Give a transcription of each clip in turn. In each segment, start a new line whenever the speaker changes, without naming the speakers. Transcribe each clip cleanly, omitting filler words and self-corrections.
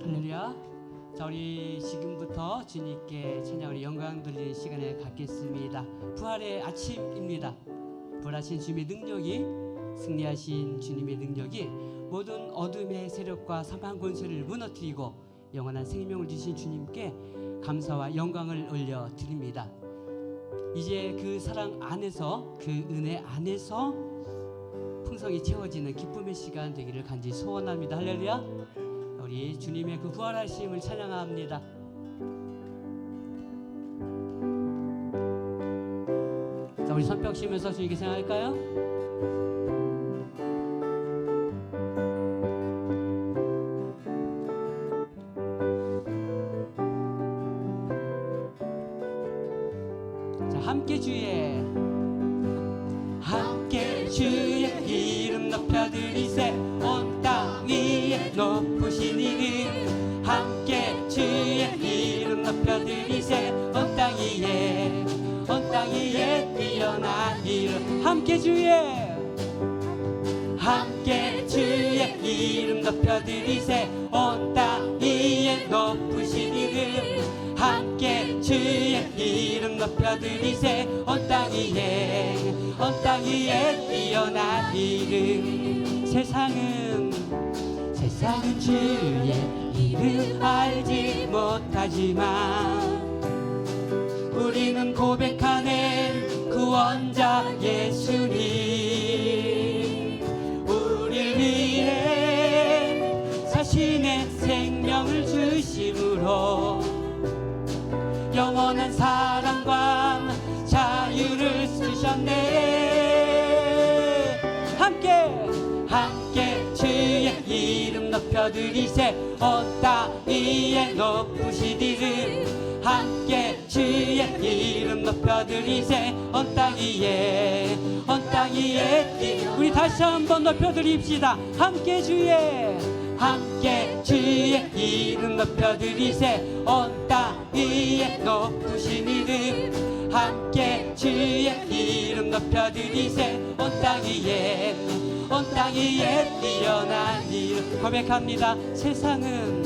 할렐루야. 자, 우리 지금부터 주님께 찬양으로 영광 돌리는 시간을 갖겠습니다. 부활의 아침입니다. 부활하신 주님의 능력이, 승리하신 주님의 능력이 모든 어둠의 세력과 사망 권세를 무너뜨리고 영원한 생명을 주신 주님께 감사와 영광을 올려드립니다. 이제 그 사랑 안에서, 그 은혜 안에서 풍성이 채워지는 기쁨의 시간 되기를 간절히 소원합니다. 할렐루야. 우리 주님의 그 부활하심을 찬양합니다. 자, 우리 손뼉 치면서 주님께 생각할까요? 자, 함께 주의 이름 높여드리세. 온 땅 위에 높으신 이름, 함께 주의 이름 높여드리세. 온 땅 위에 뛰어난 이름, 함께 주의 이름 높여드리세. 온 땅 위에 높으신 이름, 함께 주의 이름 높여드리세. 온 땅 위에 뛰어난 이름. 세상은 주의 이름 알지 못하지만 우리는 고백하네 구원자 예수님. 우리를 위해 자신의 생명을 주심으로 영원한 사랑과 자유를 쓰셨네. 함께 주의 이름 높여드리세. 온 땅 위에 높으신 이름, 함께 주의 이름 높여드리세. 온 땅 위에 우리 다시 한번 높여드립시다. 함께 주의 이름 높여드리세. 온 땅 위에 높으신 이름, 함께 주의 이름 높여드리세. 온 땅 위에 뛰어난 이름. 고백합니다. 세상은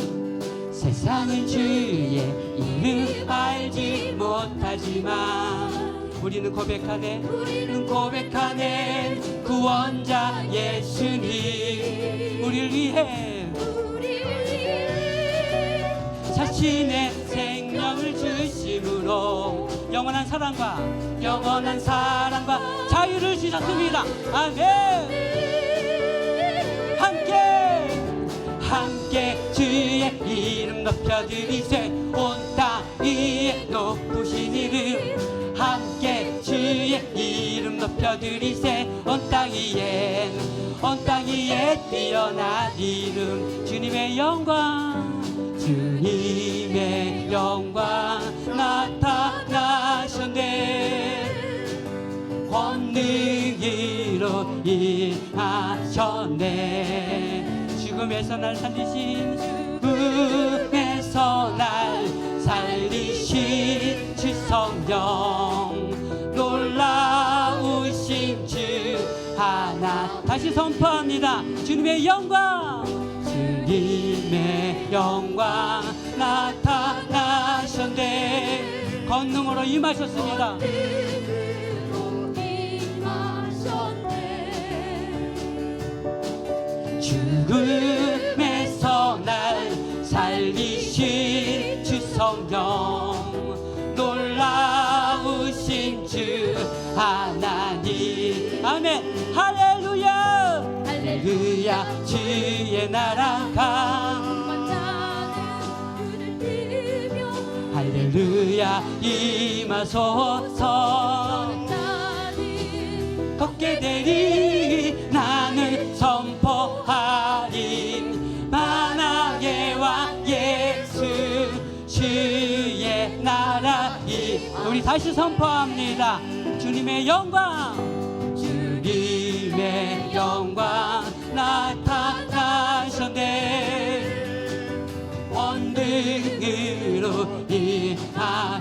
주의 이름 알지 못하지만 우리는 고백하네 구원자 예수님. 우리를 위해 자신의 생명을 주심으로 영원한 사랑과 자유를 주셨습니다. 아멘. 함께 주의 이름 높여드리세. 온 땅 위에 높으신 이름, 함께 주의 이름 높여드리세. 온 땅 위에 뛰어난 이름. 주님의 영광 나타나셨네. 권능으로 일하셨네. 죽음에서 날 살리신 주 성령, 놀라우신 주 하나. 다시 선포합니다. 주님의 영광 나타나셨네. 권능으로 임하셨습니다. 죽음에서 날 살리신 주 성령, 놀라우신 주 하나님. 아멘. 할렐루야. 주의 나라가 할렐루야 임하소서. 걷게 되리 나는 선포하리. 만왕의 왕 예수 주의 나라. 우리 다시 선포합니다. 주님의 영광 나타나셨네. 원능으로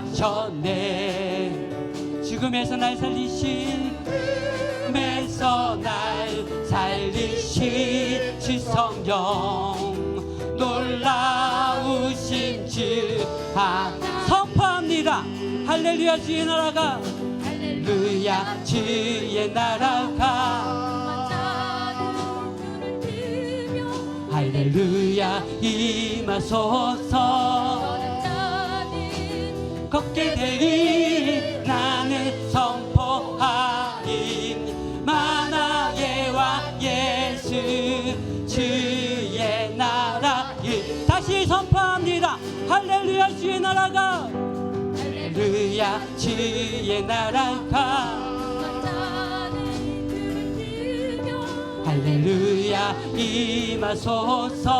임하셨네. 죽음에서 날 살리신 주 성령, 놀라운 할렐루야 주의 나라가 할렐루야 주의 나라가 할렐루야 임하소서 걷게 되리 나는 선포하리 만왕의 왕 예수 주의 나라 다시 선포합니다. 할렐루야 주의 나라가 할렐루야 주의 나라가 할렐루야 임하소서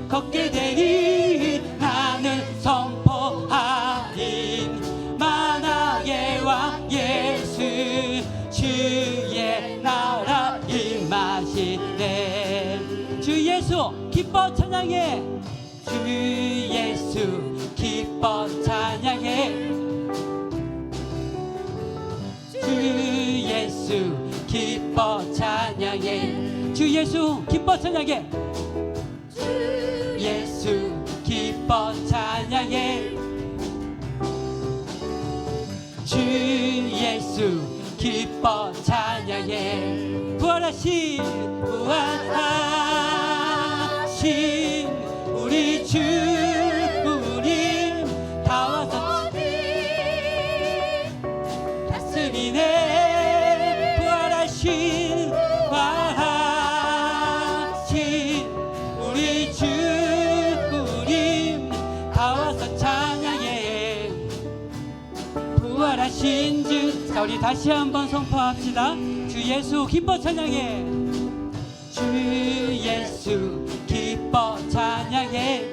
걷게 되리 나는 선포하리 만왕의 왕 예수 주의 나라 임하시네. 주 예수 기뻐 찬양해 주 예수 기뻐 찬양해 주 예수 기뻐 찬양해 주 예수 기뻐 찬양해 주 예수 기뻐 찬양해 주 예수 기뻐 찬양해 부활하신 우리 주 우리 다 와서 다스리네 부활하신 우리 주 우리 다 와서 찬양해 부활하신 주. 자 우리 다시 한번 선포합시다. 주 예수 기뻐 찬양해 주 예수 기뻐 찬양해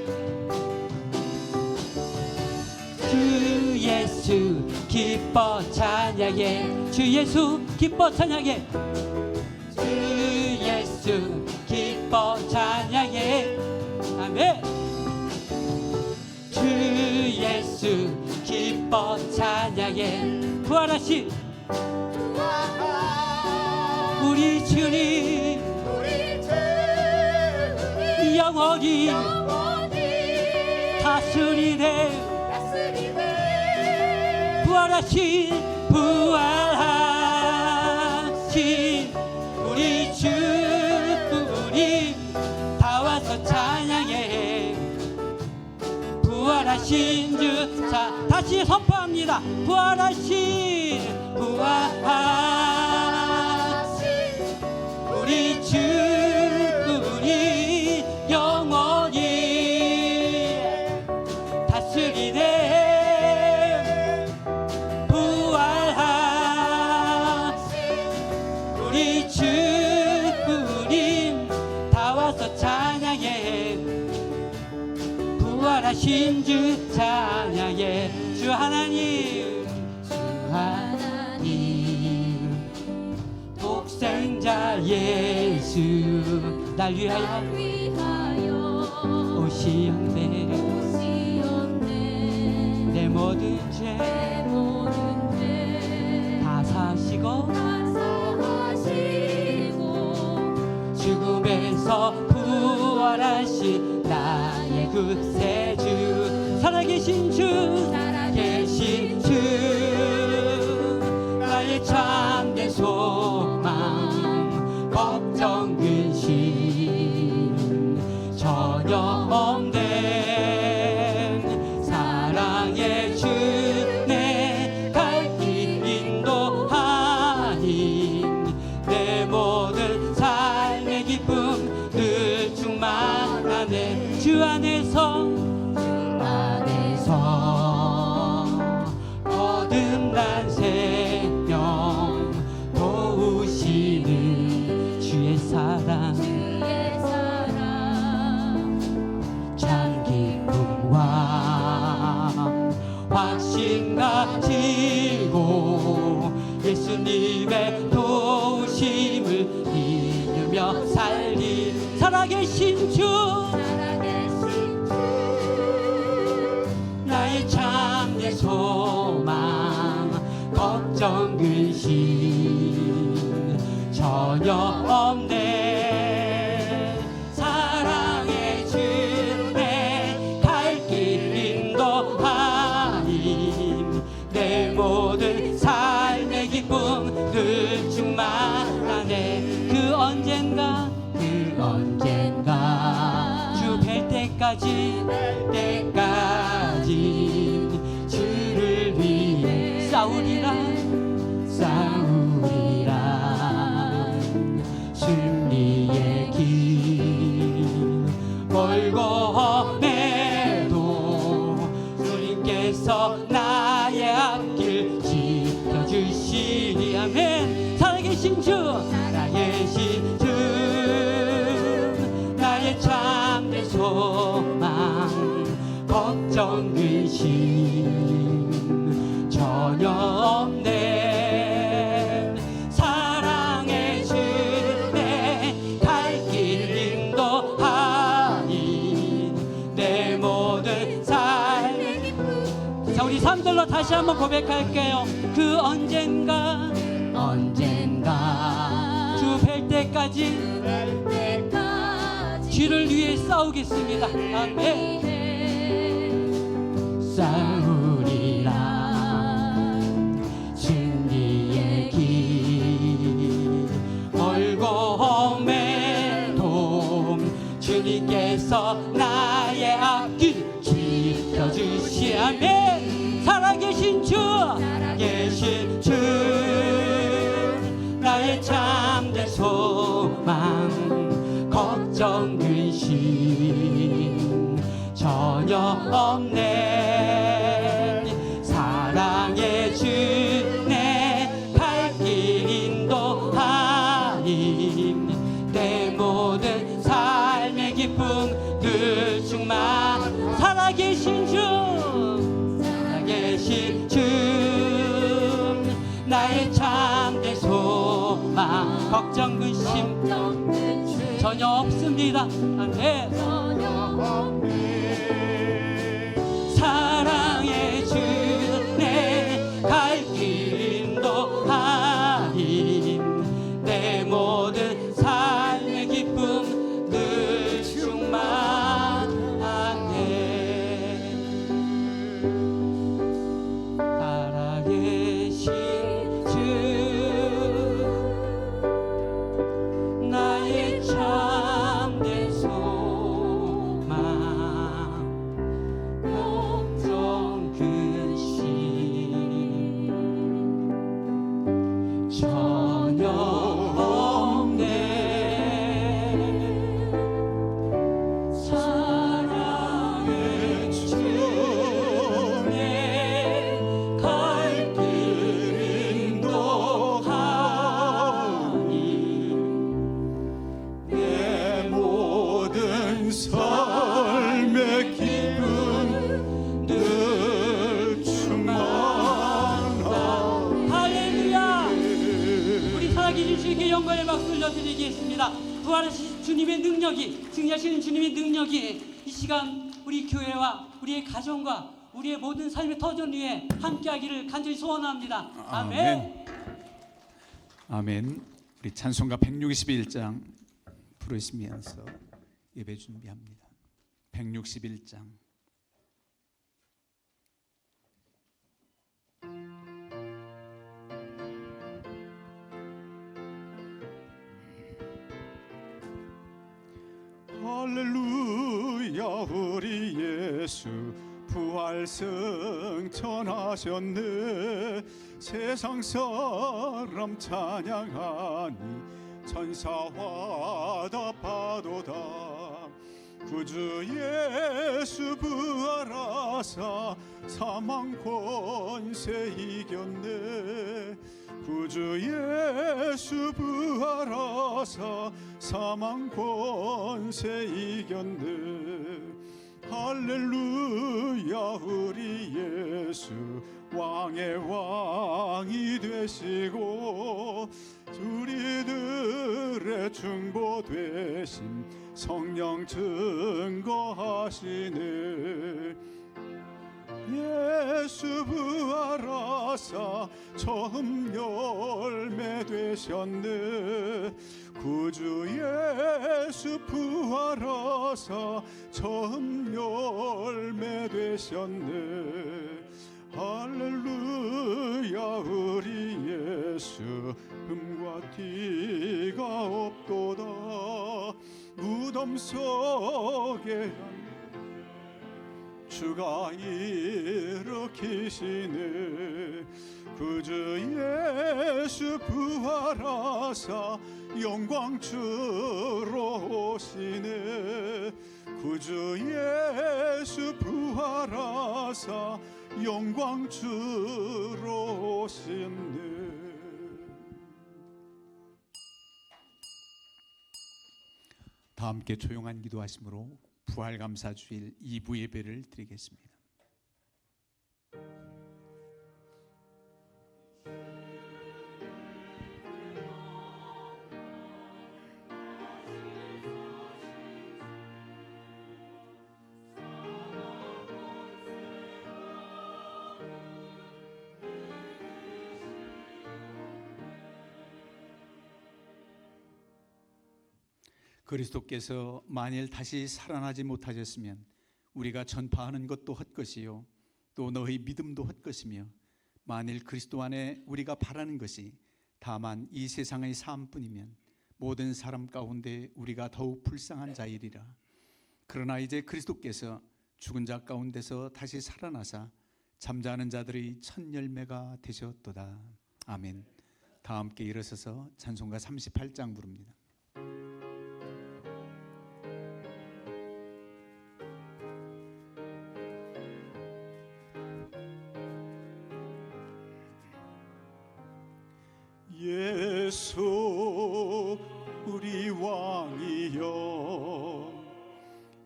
주 예수 기뻐 찬양해 주 예수 기뻐 찬양해 주 예수 기뻐 찬양해 아멘. 주 예수 기뻐 찬양해 부활하신 우리 주님 영원히 다스리네 부활하신 우리 주 우리 다 와서 찬양해 부활하신 주. 자 다시 선포합니다. 부활하신 우리 주 우리 영원히 다스리네 우리 주 우리 다 와서 찬양해 부활하신 주 찬양해 주 하나님 독생자 예수 날 위하여 오시었네 내 모든 죄 다 사시고 죽음에서 부활하신 나의 구세주 살아계신 주 나의 참된 소망 걱정 근심 전혀 없는 사랑의 주 내 갈 길 인도하니 내 모든 삶의 기쁨 늘 충만하네 주 안에서 거듭난 생명 도우시는 주의 사랑 참 기쁨과 확신 가지고 예수님의 도우심을 믿으며 살리 살아계신 주 나의 참된 소망 걱정 근심 전혀 없네 사랑의 주내 갈 길 인도하 그 언젠가 주 뵐 때까지 주를 위해 싸우리라 승리의 길 멀고 험해도 주님께서 나의 앞길 지켜주시리. 아멘. 살아계신 주 나의 참된 소망 걱정 근심 전혀 없네. 사랑의 주내 갈 길 인도하니 내 모든 삶의 기쁨. 자, 우리 삶들로 다시 한번 고백할게요. 그 언젠가 주 뵐 때까지 주를 위해 싸우겠습니다. 아멘. 싸우리라 승리의 길 멀고 험해도 주님께서 나의 앞길 지켜주시. 아멘. 살아계신 주 나의 참된 소망 걱정 근심 전혀 없네. 사랑의 주내 갈 길 인도하니 내 모든 삶의 기쁨 늘 충만. 살아계신 주 나의 참된 소망 걱정 근심 전혀 없습니다. 아멘. 사랑의 주내 갈 길 인도하니 내 모든 삶의 기쁨 늘 충만하네. 살아계신 주 나의 참된 소망 걱정 근심 전혀 없네. 사랑의 주내 갈 길 인도하니
내 모든 삶의 기쁨 늘 충만하네.
할렐루야. 우리 살아계신 주님께 영광의 박수 올려드리겠습니다. 부활하신 주님의 능력이, 승리하시는 주님의 능력이 이 시간 우리 교회와 우리의 가정과 우리의 모든 삶의 터전 위에 함께하기를 간절히 소원합니다. 아멘.
아멘. 우리 찬송가 161장 부르시면서 예배 준비합니다. 161장. 할렐루야 우리 예수 부활 승천하셨네. 세상 사람 찬양하니 천사와 답하도다. 구주 예수 부활하사 사망 권세 이겼네. 구주 예수 부활하사 사망 권세 이겼네. 할렐루야 우리 예수 왕의 왕이 되시고 우리들의 중보 되심 성령 증거하시네. 예수 부활하사 처음 열매 되셨네. 구주 예수 부활하사 처음 열매 되셨네. 할렐루야 우리 예수 흠과 티가 없도다. 속에 주가 일으키시네. 구주 예수 부활하사 영광 주로 오시네. 구주 예수 부활하사 영광 주로 오시네. 다 함께 조용한 기도하심으로 부활감사주일 2부 예배를 드리겠습니다. 그리스도께서 만일 다시 살아나지 못하셨으면 우리가 전파하는 것도 헛것이요 또 너희 믿음도 헛것이며, 만일 그리스도 안에 우리가 바라는 것이 다만 이 세상의 삶뿐이면 모든 사람 가운데 우리가 더욱 불쌍한 자이리라. 그러나 이제 그리스도께서 죽은 자 가운데서 다시 살아나사 잠자는 자들의 첫 열매가 되셨도다. 아멘. 다 함께 일어서서 찬송가 38장 부릅니다. 예수 우리 왕이여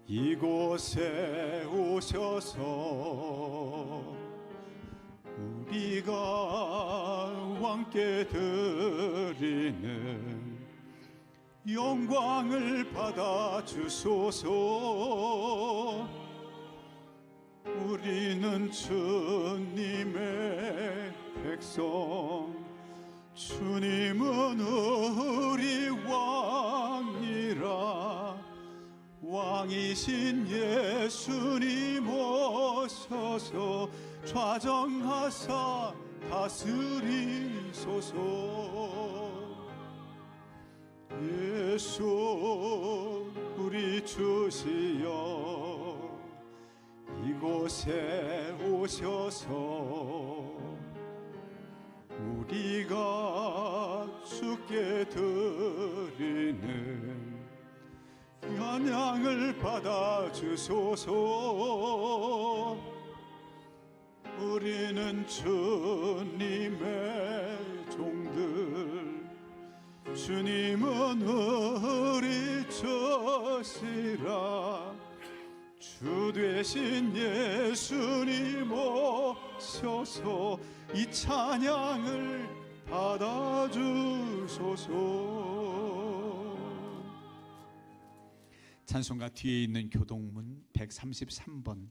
이곳에 오셔서 우리가 왕께 드리는 영광을 받아 주소서. 우리는 주님의 백성, 주님은 우리 왕이라. 왕이신 예수님 오셔서 좌정하사 다스리소서. 예수 우리 주시여 이곳에 오셔서 우리가 주께 드리는 찬양을 받아 주소서. 우리는 주님의 종들, 주님은 우리 주시라. 주 되신 예수님 오셔서 이 찬양을 받아주소서. 찬송가 뒤에 있는 교동문 133번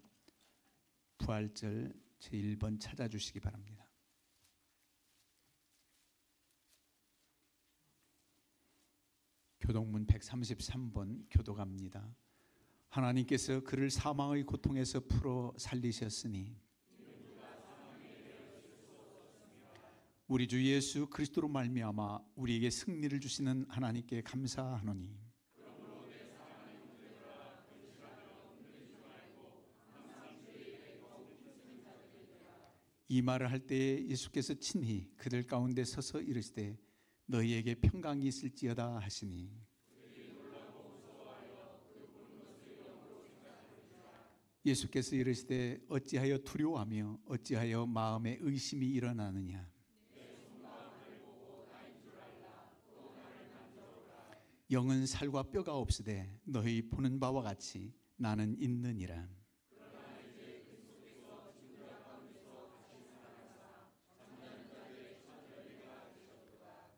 부활절 제1번 찾아주시기 바랍니다. 교동문 133번 교도갑니다. 하나님께서 그를 사망의 고통에서 풀어 살리셨으니 우리 주 예수 그리스도로 말미암아 우리에게 승리를 주시는 하나님께 감사하노니, 이 말을 할 때에 예수께서 친히 그들 가운데 서서 이르시되 너희에게 평강이 있을지어다 하시니, 예수께서 이르시되 어찌하여 두려워하며 어찌하여 마음에 의심이 일어나느냐. 영은 살과 뼈가 없으되 너희 보는 바와 같이 나는 있느니라.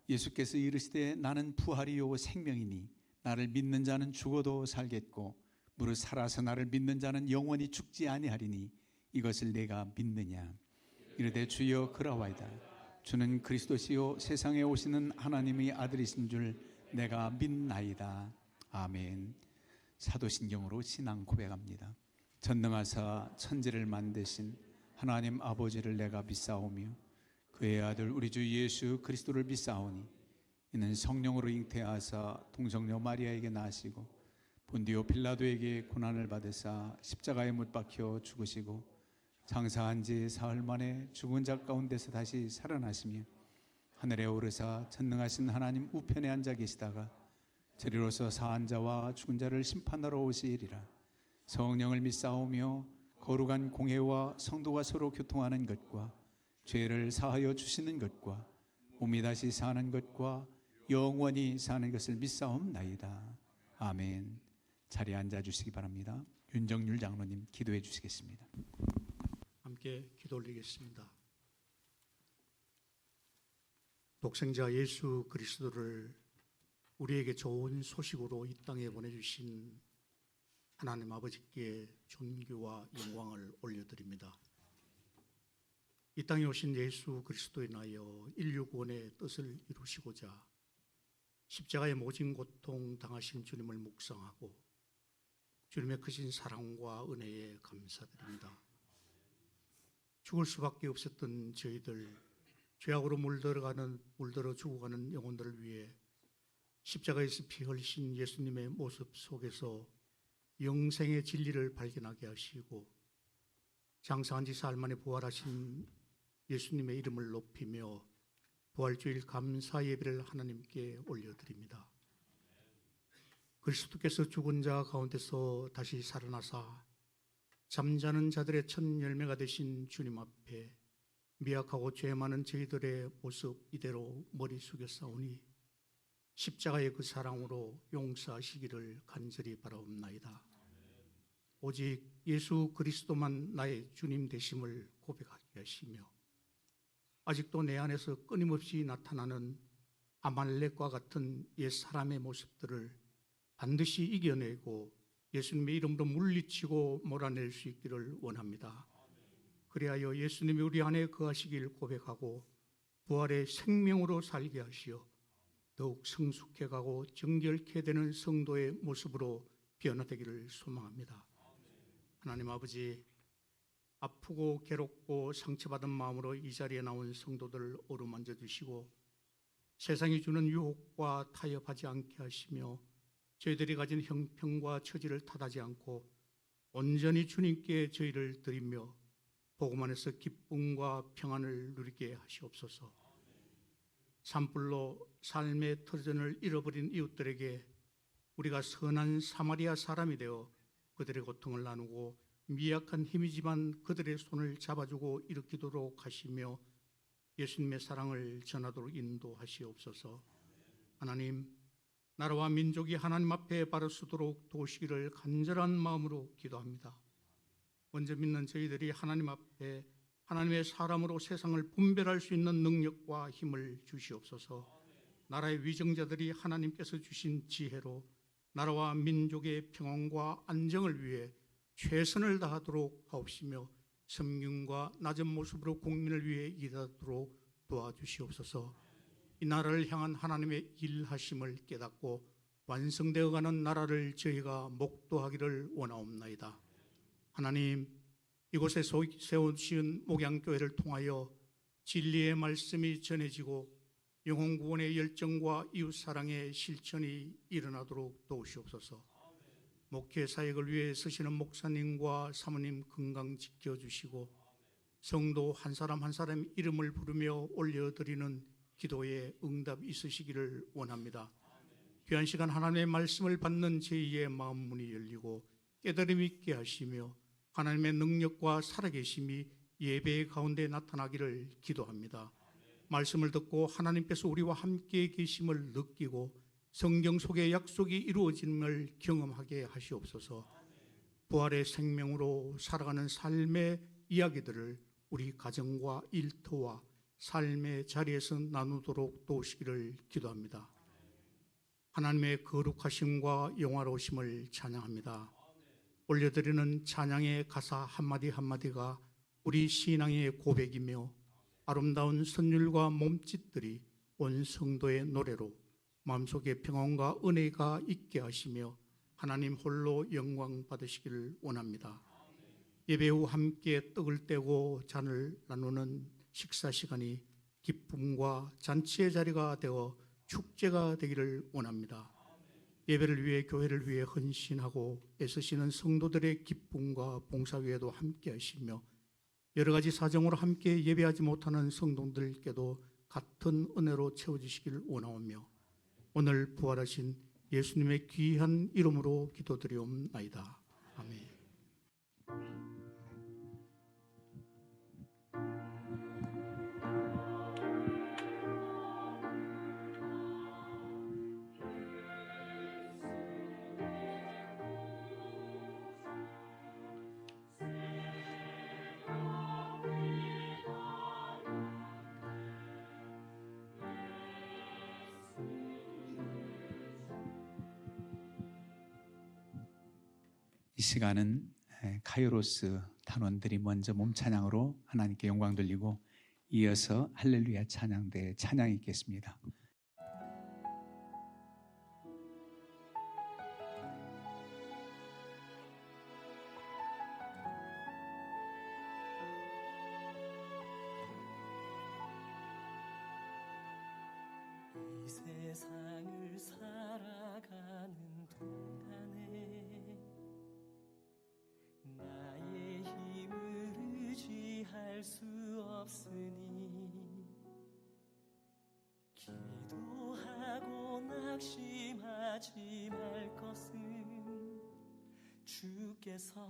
예수께서 이르시되 나는 부활이요 생명이니 나를 믿는 자는 죽어도 살겠고 무릇 살아서 나를 믿는 자는 영원히 죽지 아니하리니 이것을 내가 믿느냐. 이르되 주여 그러하이다. 주는 그리스도시요 세상에 오시는 하나님의 아들이신 줄 내가 믿나이다. 아멘. 사도신경으로 신앙 고백합니다. 전능하사 천지를 만드신 하나님 아버지를 내가 믿사오며 그의 아들 우리 주 예수 그리스도를 믿사오니 이는 성령으로 잉태하사 동정녀 마리아에게 나시고 본디오 빌라도에게 고난을 받으사 십자가에 못 박혀 죽으시고 장사한 지 사흘 만에 죽은 자 가운데서 다시 살아나시며 하늘에 오르사 전능하신 하나님 우편에 앉아 계시다가 저리로서 사한 자와 죽은 자를 심판하러 오시리라. 성령을 믿사오며 거룩한 공회와 성도가 서로 교통하는 것과 죄를 사하여 주시는 것과 몸이 다시 사는 것과 영원히 사는 것을 믿사옵나이다. 아멘. 자리에 앉아 주시기 바랍니다. 윤정률 장로님 기도해 주시겠습니다.
함께 기도 올리겠습니다. 독생자 예수 그리스도를 우리에게 좋은 소식으로 이 땅에 보내주신 하나님 아버지께 존귀와 영광을 올려드립니다. 이 땅에 오신 예수 그리스도에 인하여 인류 구원의 뜻을 이루시고자 십자가의 모진 고통 당하신 주님을 묵상하고 주님의 크신 사랑과 은혜에 감사드립니다. 죽을 수밖에 없었던 저희들, 죄악으로 물들어 죽어가는 영혼들을 위해 십자가에서 피 흘리신 예수님의 모습 속에서 영생의 진리를 발견하게 하시고 장사한 지 사흘 만에 부활하신 예수님의 이름을 높이며 부활주일 감사 예배를 하나님께 올려드립니다. 그리스도께서 죽은 자 가운데서 다시 살아나사 잠자는 자들의 첫 열매가 되신 주님 앞에 미약하고 죄 많은 저희들의 모습 이대로 머리 숙여 싸우니 십자가의 그 사랑으로 용서하시기를 간절히 바라옵나이다. 오직 예수 그리스도만 나의 주님 되심을 고백하게 하시며 아직도 내 안에서 끊임없이 나타나는 아말렉과 같은 옛 사람의 모습들을 반드시 이겨내고 예수님의 이름으로 물리치고 몰아낼 수 있기를 원합니다. 그리하여 예수님이 우리 안에 거하시길 고백하고 부활의 생명으로 살게 하시어 더욱 성숙해가고 정결케 되는 성도의 모습으로 변화되기를 소망합니다. 하나님 아버지, 아프고 괴롭고 상처받은 마음으로 이 자리에 나온 성도들을 어루만져 주시고 세상이 주는 유혹과 타협하지 않게 하시며 저희들이 가진 형편과 처지를 탓하지 않고 온전히 주님께 저희를 드리며 복음 안에서 기쁨과 평안을 누리게 하시옵소서. 산불로 삶의 터전을 잃어버린 이웃들에게 우리가 선한 사마리아 사람이 되어 그들의 고통을 나누고 미약한 힘이지만 그들의 손을 잡아주고 일으키도록 하시며 예수님의 사랑을 전하도록 인도하시옵소서. 하나님, 나라와 민족이 하나님 앞에 바로 서도록 도우시기를 간절한 마음으로 기도합니다. 먼저 믿는 저희들이 하나님 앞에 하나님의 사람으로 세상을 분별할 수 있는 능력과 힘을 주시옵소서. 나라의 위정자들이 하나님께서 주신 지혜로 나라와 민족의 평안과 안정을 위해 최선을 다하도록 하옵시며 섬김과 낮은 모습으로 국민을 위해 일하도록 도와주시옵소서. 이 나라를 향한 하나님의 일하심을 깨닫고 완성되어가는 나라를 저희가 목도하기를 원하옵나이다. 하나님, 이곳에 세우신 목양교회를 통하여 진리의 말씀이 전해지고 영혼구원의 열정과 이웃사랑의 실천이 일어나도록 도우시옵소서. 목회 사역을 위해 쓰시는 목사님과 사모님 건강 지켜주시고 성도 한 사람 한 사람 이름을 부르며 올려드리는 기도에 응답 있으시기를 원합니다. 귀한 시간 하나님의 말씀을 받는 제2의 마음 문이 열리고 깨달음 있게 하시며 하나님의 능력과 살아계심이 예배 가운데 나타나기를 기도합니다. 말씀을 듣고 하나님께서 우리와 함께 계심을 느끼고 성경 속의 약속이 이루어짐을 경험하게 하시옵소서. 부활의 생명으로 살아가는 삶의 이야기들을 우리 가정과 일터와 삶의 자리에서 나누도록 도우시기를 기도합니다. 하나님의 거룩하심과 영화로우심을 찬양합니다. 올려드리는 찬양의 가사 한마디 한마디가 우리 신앙의 고백이며 아름다운 선율과 몸짓들이 온 성도의 노래로 마음속에 평안과 은혜가 있게 하시며 하나님 홀로 영광 받으시기를 원합니다. 예배 후 함께 떡을 떼고 잔을 나누는 식사 시간이 기쁨과 잔치의 자리가 되어 축제가 되기를 원합니다. 예배를 위해 교회를 위해 헌신하고 애쓰시는 성도들의 기쁨과 봉사 위에도 함께 하시며 여러 가지 사정으로 함께 예배하지 못하는 성도들께도 같은 은혜로 채워주시기를 원하오며 오늘 부활하신 예수님의 귀한 이름으로 기도드리옵나이다. 아멘.
이 시간은 카이로스 단원들이 먼저 몸 찬양으로 하나님께 영광 돌리고 이어서 할렐루야 찬양대의 찬양이 있겠습니다.
이 세상을 살아가는 동안에 나의 힘을 의지할 수 없으니 기도하고 낙심하지 말 것은 주께서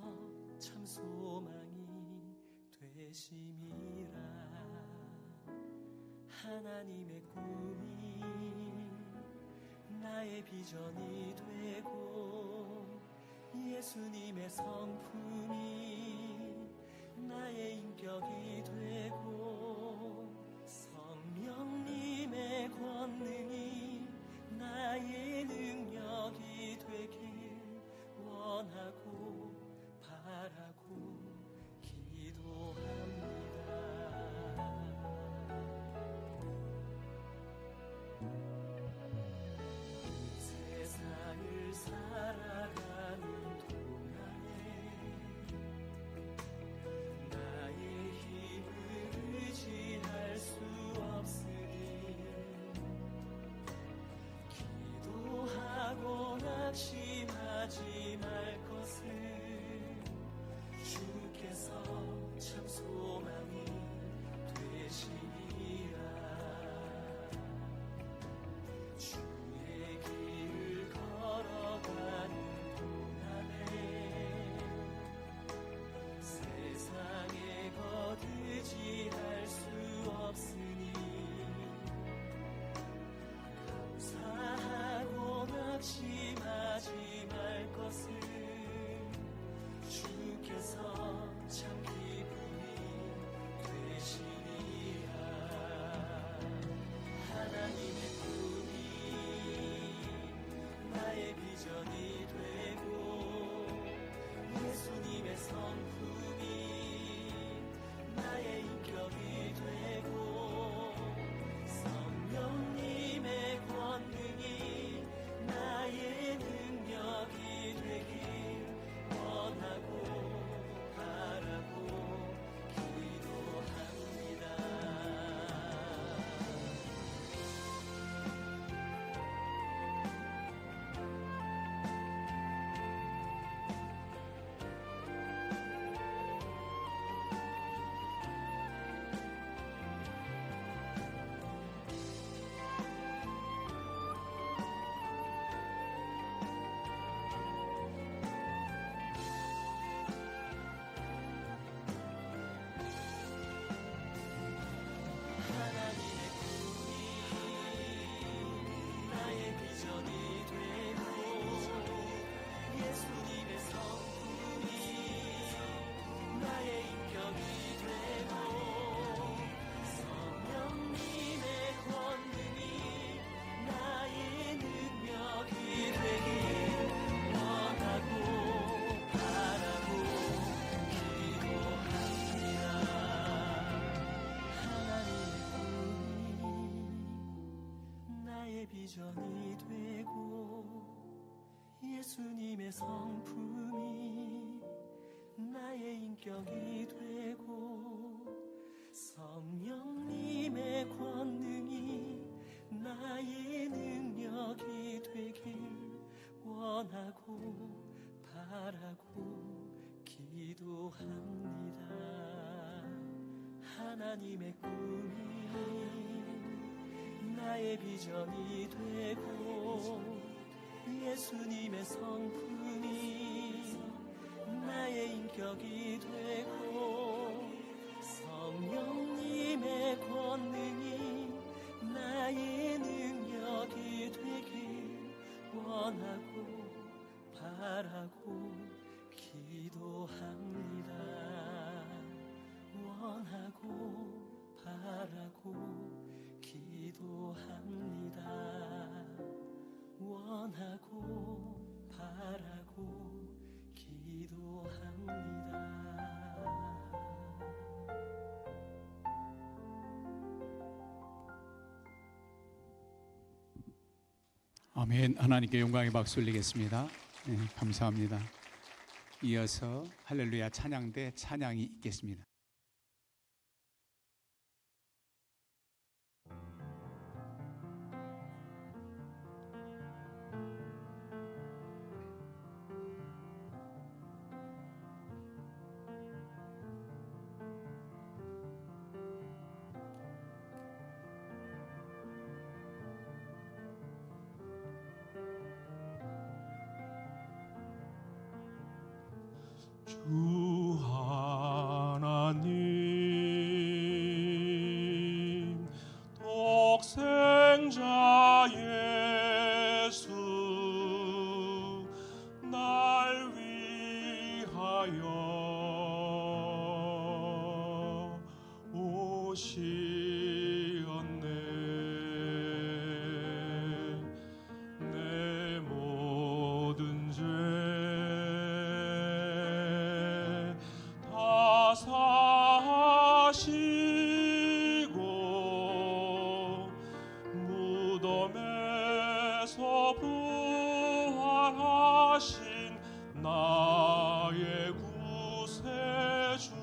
참 소망이 되심이라. 하나님의 꿈이 나의 비전이 되고 예수님의 성품이 나의 인격이 되고 성령님의 권능이 나의 능력이 되길 원하고 바라고 기도합니다. 세상을 살아가는 동안에 나의 힘을 의지할 수 없으니 기도하고 낙심하지 말 것은 주께서 참 소망이 되시니라. 주의 길을 걸어가는 동안에 세상에 거두지할 수 없으니 감사하고 낙심하지 말 것은 주께서 참 기쁨이 되시니라. 하나님의 꿈이 나의 비전이 되고 예수님의 성품이 나의 인격이 되고 성령님의 권능이 나의 능력이 되길 원하고 바라고 기도합니다. 하나님의 꿈이 나의 비전이 되고 예수님의 성품이 나의 인격이 되고 성령님의 권능이 나의 능력이 되길 원하고 바라고 기도합니다. 하나님의 꿈이 나의 비전이 되고 예수님의 성품이 나의 인격이 되고 성령님의 권능이 나의 능력이 되길 원하고 바라고 기도합니다. 하나님의 꿈이 나의 비전이 되고 예수님의 성품이 나의 인격이 되고 성령님의 권능이 나의 능력이 되길 원하고 바라고 기도합니다. 원하고 바라고 기도합니다. 원하고 바라고 기도합니다.
아멘. 하나님께 영광의 박수 올리겠습니다. 네, 감사합니다. 이어서 할렐루야 찬양대 찬양이 있겠습니다.
주 하나님 독생자 예수 날 위하여 오시었네. 내 모든 죄 사시고 무덤에서 부활하신 나의 구세주.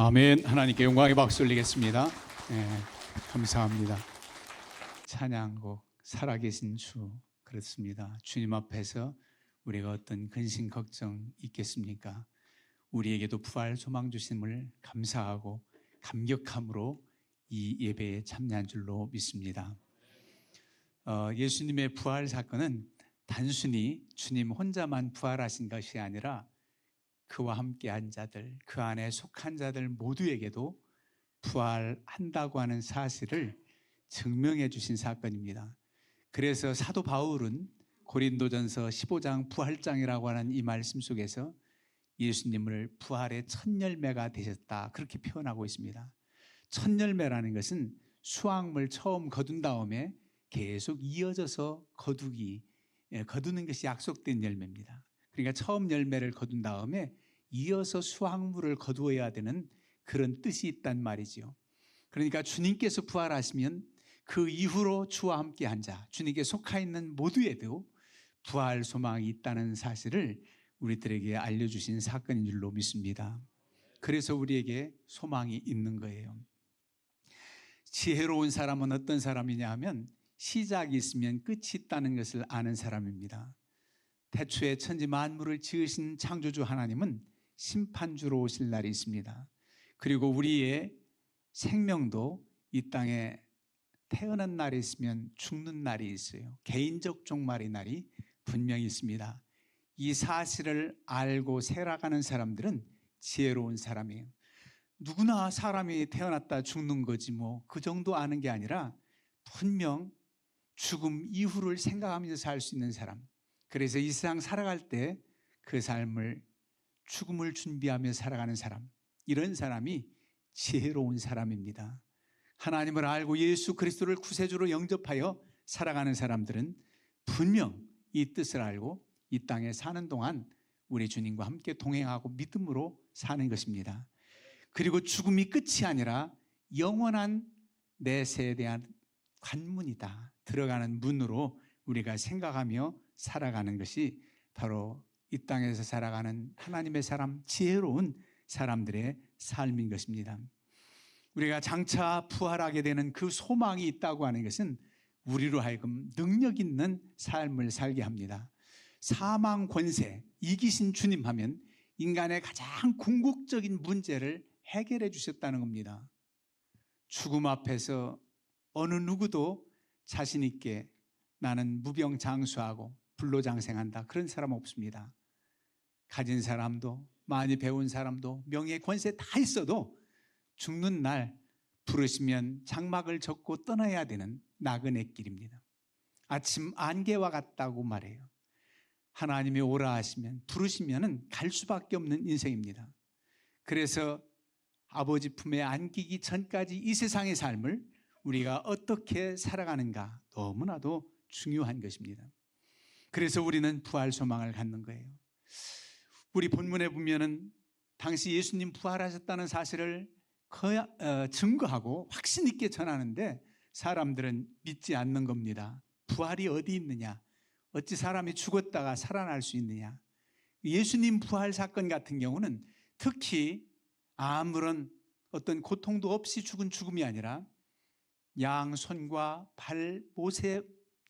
아멘. 하나님께 영광의 박수 올리겠습니다. 감사합니다. 찬양곡 살아계신 주, 그렇습니다. 주님 앞에서 우리가 어떤 근심 걱정 있겠습니까? 우리에게도 부활 소망 주심을 감사하고 감격함으로 이 예배에 참여한 줄로 믿습니다. 예수님의 부활 사건은 단순히 주님 혼자만 부활하신 것이 아니라 그와 함께한 자들, 그 안에 속한 자들 모두에게도 부활한다고 하는 사실을 증명해 주신 사건입니다. 그래서 사도 바울은 고린도전서 15장 부활장이라고 하는 이 말씀 속에서 예수님을 부활의 첫 열매가 되셨다, 그렇게 표현하고 있습니다. 첫 열매라는 것은 수확물 처음 거둔 다음에 계속 이어져서 거두는 것이 약속된 열매입니다. 그러니까 처음 열매를 거둔 다음에 이어서 수확물을 거두어야 되는 그런 뜻이 있단 말이지요. 그러니까 주님께서 부활하시면 그 이후로 주와 함께한 자, 주님께 속하 있는 모두에도 부활 소망이 있다는 사실을 우리들에게 알려주신 사건인 줄로 믿습니다. 그래서 우리에게 소망이 있는 거예요. 지혜로운 사람은 어떤 사람이냐 하면 시작이 있으면 끝이 있다는 것을 아는 사람입니다. 태초에 천지 만물을 지으신 창조주 하나님은 심판주로 오실 날이 있습니다. 그리고 우리의 생명도 이 땅에 태어난 날이 있으면 죽는 날이 있어요. 개인적 종말의 날이 분명히 있습니다. 이 사실을 알고 살아가는 사람들은 지혜로운 사람이에요. 누구나 사람이 태어났다 죽는 거지 뭐 그 정도 아는 게 아니라 분명 죽음 이후를 생각하면서 살 수 있는 사람, 그래서 이 세상 살아갈 때 그 삶을 죽음을 준비하며 살아가는 사람, 이런 사람이 지혜로운 사람입니다. 하나님을 알고 예수 그리스도를 구세주로 영접하여 살아가는 사람들은 분명 이 뜻을 알고 이 땅에 사는 동안 우리 주님과 함께 동행하고 믿음으로 사는 것입니다. 그리고 죽음이 끝이 아니라 영원한 내세에 대한 관문이다, 들어가는 문으로 우리가 생각하며 살아가는 것이 바로 이 땅에서 살아가는 하나님의 사람, 지혜로운 사람들의 삶인 것입니다. 우리가 장차 부활하게 되는 그 소망이 있다고 하는 것은 우리로 하여금 능력 있는 삶을 살게 합니다. 사망 권세 이기신 주님 하면 인간의 가장 궁극적인 문제를 해결해 주셨다는 겁니다. 죽음 앞에서 어느 누구도 자신 있게 나는 무병장수하고 불로장생한다, 그런 사람 없습니다. 가진 사람도 많이 배운 사람도 명예 권세 다 있어도 죽는 날 부르시면 장막을 접고 떠나야 되는 나그네 길입니다. 아침 안개와 같다고 말해요. 하나님이 오라 하시면 부르시면 갈 수밖에 없는 인생입니다. 그래서 아버지 품에 안기기 전까지 이 세상의 삶을 우리가 어떻게 살아가는가 너무나도 중요한 것입니다. 그래서 우리는 부활 소망을 갖는 거예요. 우리 본문에 보면은 당시 예수님 부활하셨다는 사실을 증거하고 확신 있게 전하는데 사람들은 믿지 않는 겁니다. 부활이 어디 있느냐? 어찌 사람이 죽었다가 살아날 수 있느냐? 예수님 부활 사건 같은 경우는 특히 아무런 어떤 고통도 없이 죽은 죽음이 아니라 양 손과 발 못에